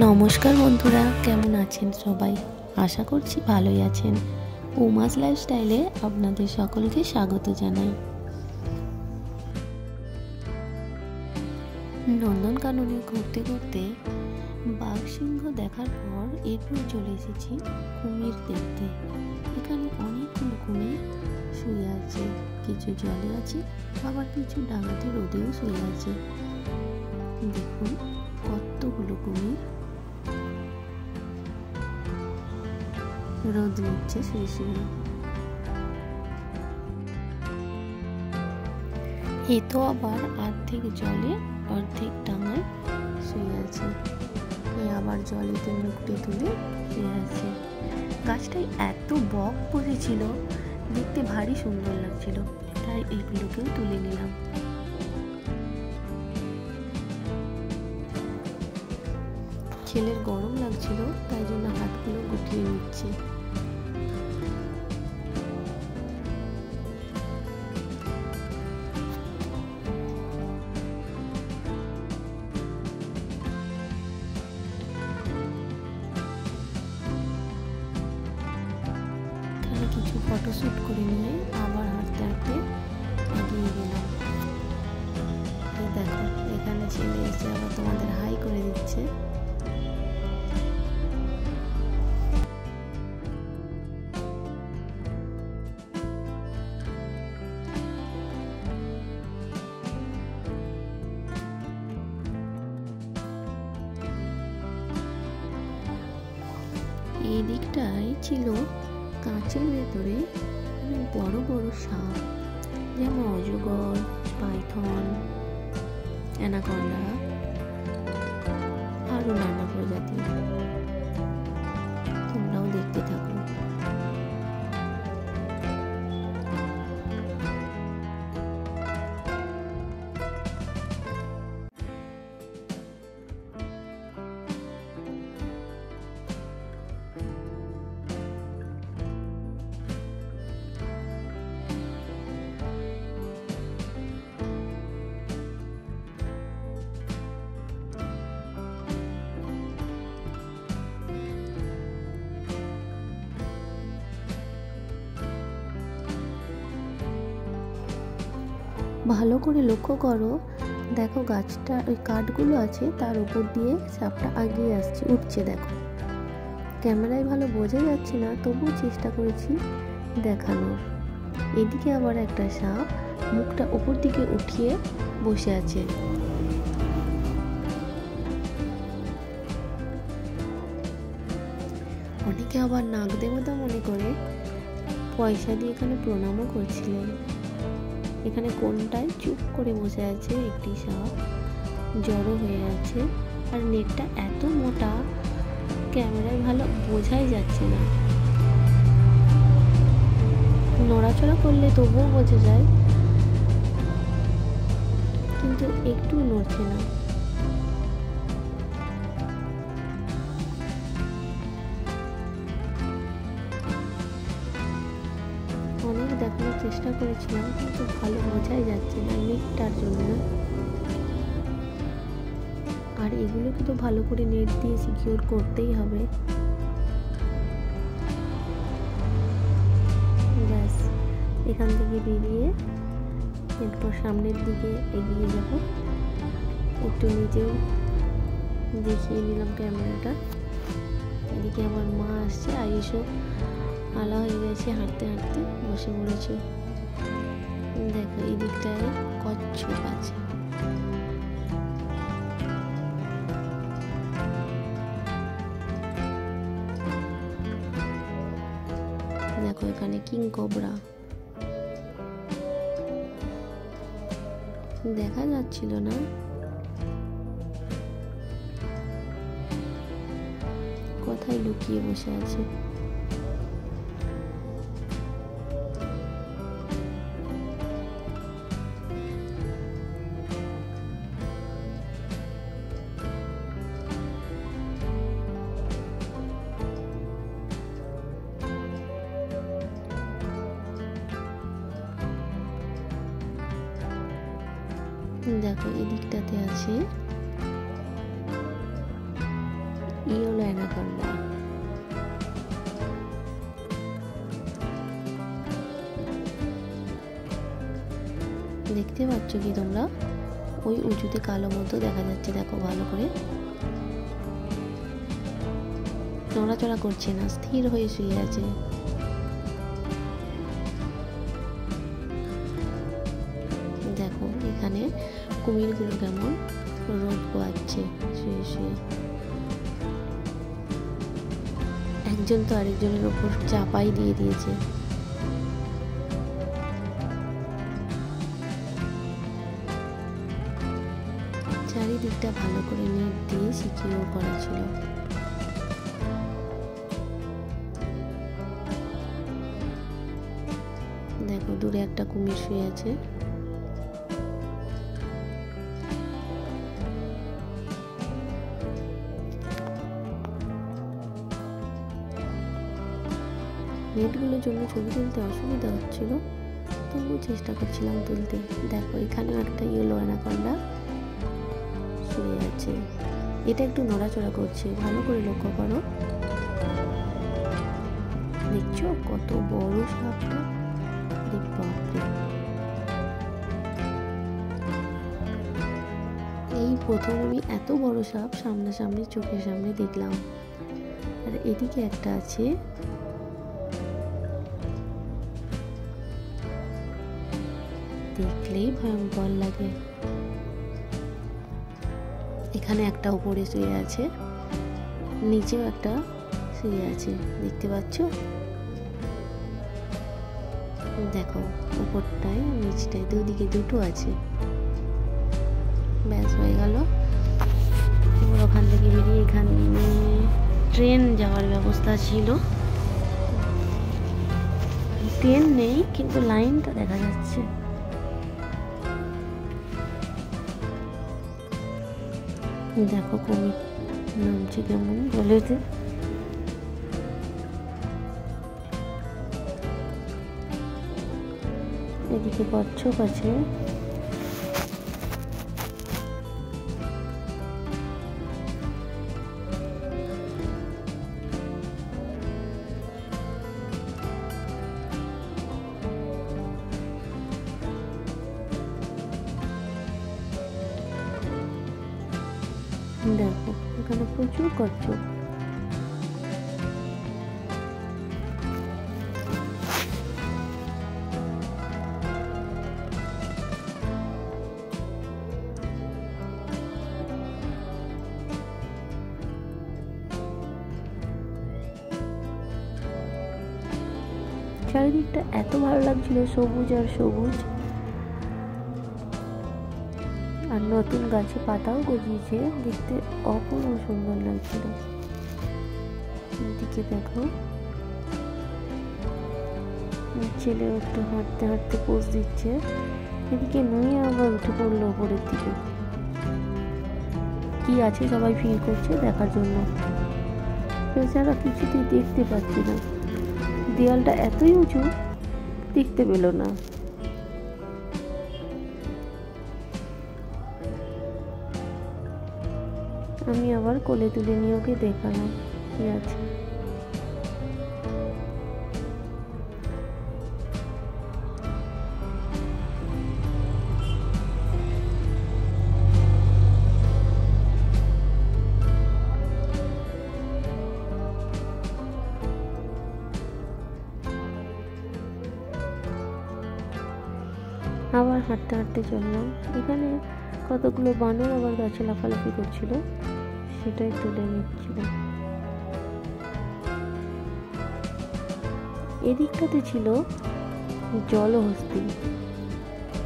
নমস্কার বন্ধুরা, কেমন আছেন সবাই? আশা করছি ভালোই আছেন। উমাস লাইফস্টাইলে আপনাদের সকলকে স্বাগত জানাই। নন্দনকাননে ঘুরতে ঘুরতে বাঘ সিংহ দেখার পর এরপর চলে এসেছি কুমির দেখতে। এখানে অনেকগুলো কুমির শুয়ে আছে, কিছু জলে আছে, আবার কিছু ডাঙাতে রোদেও শুয়ে আছে। দেখুন কতগুলো কুমির রোদ নিচ্ছে শুয়ে শুয়ে। এ তো আবার অর্ধেক জলে অর্ধেক ডাঙায় শুয়ে আছে। এ আবার জলেতে মুখটি তুলে শুয়ে আছে। গাছটায় এত বক বসেছিল, দেখতে ভারী সুন্দর লাগছিল, তাই এগুলোকেও তুলে নিলাম। ছেলের গরম লাগছিল, তাই জন্য হাতগুলো গুটিয়ে নিচ্ছে। কিছু ফটোশ্যুট করে নিয়ে আবার হাঁটতে হাঁটতে এগিয়ে গেলাম। এই দেখো, এখানে ছেলে এসে আবার তোমাদের হাই করে দিচ্ছে। এই দিকটাই ছিল কাঁচের ভেতরে অনেক বড় বড় সাপ, যেমন অজগর, পাইথন, অ্যানাকন্ডা, আরো নানা প্রজাতির। তোমরাও দেখতে থাকো। ভালো করে লক্ষ্য করো, দেখো গাছটা ওই কাঠগুলো আছে তার উপর দিয়ে সাপটা আগিয়ে আসছে, উঠছে। দেখো ক্যামেরায় ভালো বোঝা যাচ্ছে না, তবুও চেষ্টা করেছি দেখানোর। এদিকে আবার একটা সাপ মুখটা উপর দিকে উঠিয়ে বসে আছে। অনেকে আবার নাগ দেবতা মনে করে পয়সা দিয়ে এখানে প্রণামও করছিলেন। এখানে কোনটায় চুপ করে বসে আছে একটি সাপ, জড়ো হয়ে আছে। আর নেটটা এত মোটা, ক্যামেরায় ভালো বোঝাই যাচ্ছে না। নড়াচড়া করলে তবুও বোঝা যায়, কিন্তু একটু নড়ছে না। অনেক দেখানোর চেষ্টা করেছিলাম, কিন্তু ভালো বোঝাই যাচ্ছে না নেটটার জন্য। আর এগুলোকে তো ভালো করে নেট দিয়ে সিকিউর করতেই হবে। ব্যাস, এখান থেকে বেরিয়ে এরপর সামনের দিকে এগিয়ে যাব। একটু নিজেও দেখিয়ে নিলাম ক্যামেরাটা। এদিকে আমার মা আসছে, আইসো আলা হয়ে গেছে, হাঁটতে হাঁটতে বসে পড়েছে। দেখো এই দিকটায় কচ্ছপ আছে। দেখো এখানে কিং কোবরা দেখা যাচ্ছিল না, কোথায় লুকিয়ে বসে আছে। দেখো এদিকটাতে আছে ইয়েলো অ্যানাকন্ডা। দেখতে পাচ্ছ কি তোমরা? ওই উঁচুতে কালো মতো দেখা যাচ্ছে, দেখো ভালো করে। নড়াচড়া করছে না, স্থির হয়ে শুয়ে আছে। দেখো এখানে কুমিরগুলো কেমন রোদ পোয়াচ্ছে শুয়ে শুয়ে। একজন তো আরেকজনের ওপর চাপাই দিয়ে দিয়েছে। চারিদিকটা ভালো করে নেট দিয়ে সিকিউর করা ছিল। দেখো দূরে একটা কুমির শুয়ে আছে। নেটগুলোর জন্য ছবি তুলতে অসুবিধা হচ্ছিল, তবুও চেষ্টা করছিলাম তুলতে। দেখো এখানেও একটা ইয়েলো অ্যানাকন্ডা শুয়ে আছে। এটা একটু নড়াচড়া করছে, ভালো করে লক্ষ্য করো। দেখছো কত বড় সাপটা? আরে বাপরে! এই প্রথম আমি এত বড় সাপ সামনাসামনি চোখের সামনে দেখলাম। আর এদিকে একটা আছে, দেখলেই ভয়ঙ্কর লাগে। এখানে একটা উপরে শুয়ে আছে, নিচেও একটা শুয়ে আছে, দেখতে পাচ্ছ? দেখো উপরটায় নিচটায় দুদিকে দুটো আছে। ব্যাস হয়ে গেল। এবার ওখান থেকে বেরিয়ে এখানে ট্রেন যাওয়ার ব্যবস্থা ছিল। ট্রেন নেই কিন্তু লাইনটা দেখা যাচ্ছে। দেখো কুমির নামছে কেমন জলেতে। এদিকে কচ্ছপ আছে। দেখো এখানে প্রচুর কচ্ছপ। চারিদিকটা এত ভালো লাগছিল, সবুজ আর সবুজ। আর নতুন গাছে পাতাও গজিয়েছে, দেখতে অপূর্ব সুন্দর লাগছিল। এদিকে দেখো ছেলে একটু হাঁটতে হাঁটতে পোজ দিচ্ছে। এদিকে নুয়ে আবার উঠে পড়লো উপরের দিকে। কি আছে সবাই ফিল করছে দেখার জন্য। এছাড়া কিছুতেই দেখতে পাচ্ছি না, দেয়ালটা এতই উঁচু দেখতে পেল না। আমি আবার কোলে তুলে নিয়ে ওকে দেখালাম কি আছে। আবার হাঁটতে হাঁটতে চললাম। এখানে কতগুলো বানর আবার গাছে লাফালাফি করছিল, সেটাই তুলে নিচ্ছিল। এদিকটাতে ছিল জলহস্তি,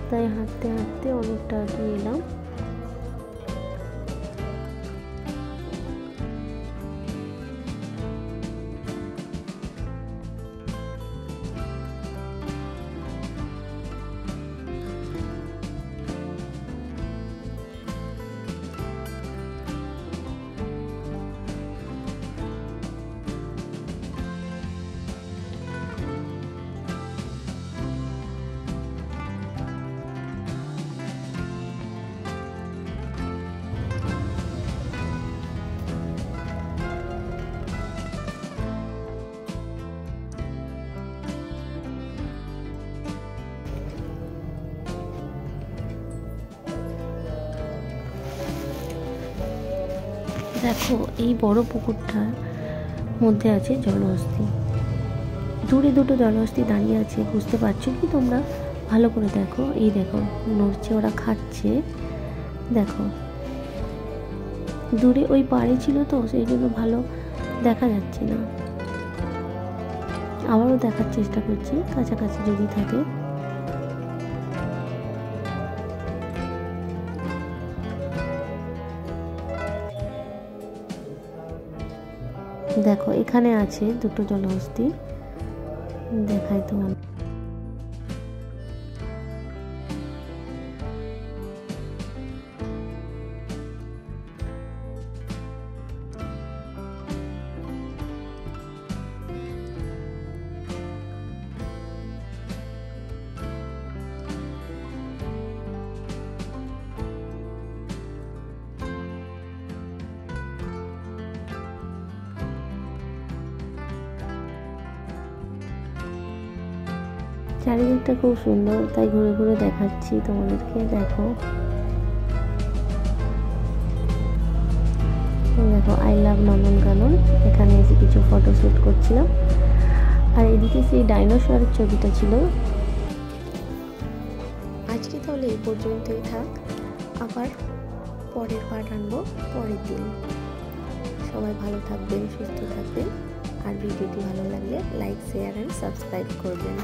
তাই হাঁটতে হাঁটতে অনেকটা এগিয়ে এলাম। দেখো এই বড় পুকুরটার মধ্যে আছে জলহস্তী। দূরে দুটো জলহস্তী দাঁড়িয়ে আছে, বুঝতে পারছো কি তোমরা? ভালো করে দেখো, এই দেখো নড়ছে, ওরা খাচ্ছে। দেখো দূরে ওই পাড়ে ছিল তো, সেই জন্য ভালো দেখা যাচ্ছে না। আবারও দেখার চেষ্টা করছি কাছাকাছি যদি থাকে। দেখো এখানে আছে দুটো জলহস্তী, দেখাই তোমার। চারিদিকটা খুব সুন্দর, তাই ঘুরে ঘুরে দেখাচ্ছি তোমাদেরকে। দেখো দেখো আই লাভ নন্দনকানন, এখানে এসে কিছু ফটো শ্যুট করছিলাম। আর এদিকে সেই ডাইনোসরের ছবিটা ছিল। আজকে তাহলে এই পর্যন্তই থাক, আবার পরের পার্ট আনবো পরের দিন। সবাই ভালো থাকবেন, সুস্থ থাকবেন, আর ভিডিওটি ভালো লাগলে লাইক, শেয়ার অ্যান্ড সাবস্ক্রাইব করবেন।